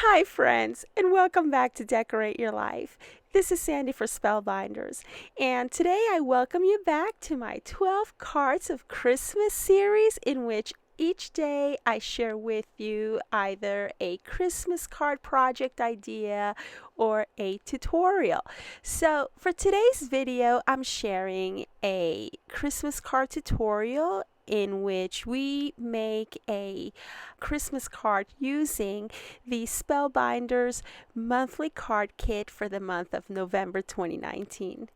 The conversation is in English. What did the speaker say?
Hi, friends, and welcome back to Decorate Your Life. This is Sandy for Spellbinders, and today I welcome you back to my 12 Cards of Christmas series, in which each day I share with you either a Christmas card project idea or a tutorial. So for today's video, I'm sharing a Christmas card tutorial in which we make a Christmas card using the Spellbinders monthly card kit for the month of November 2019.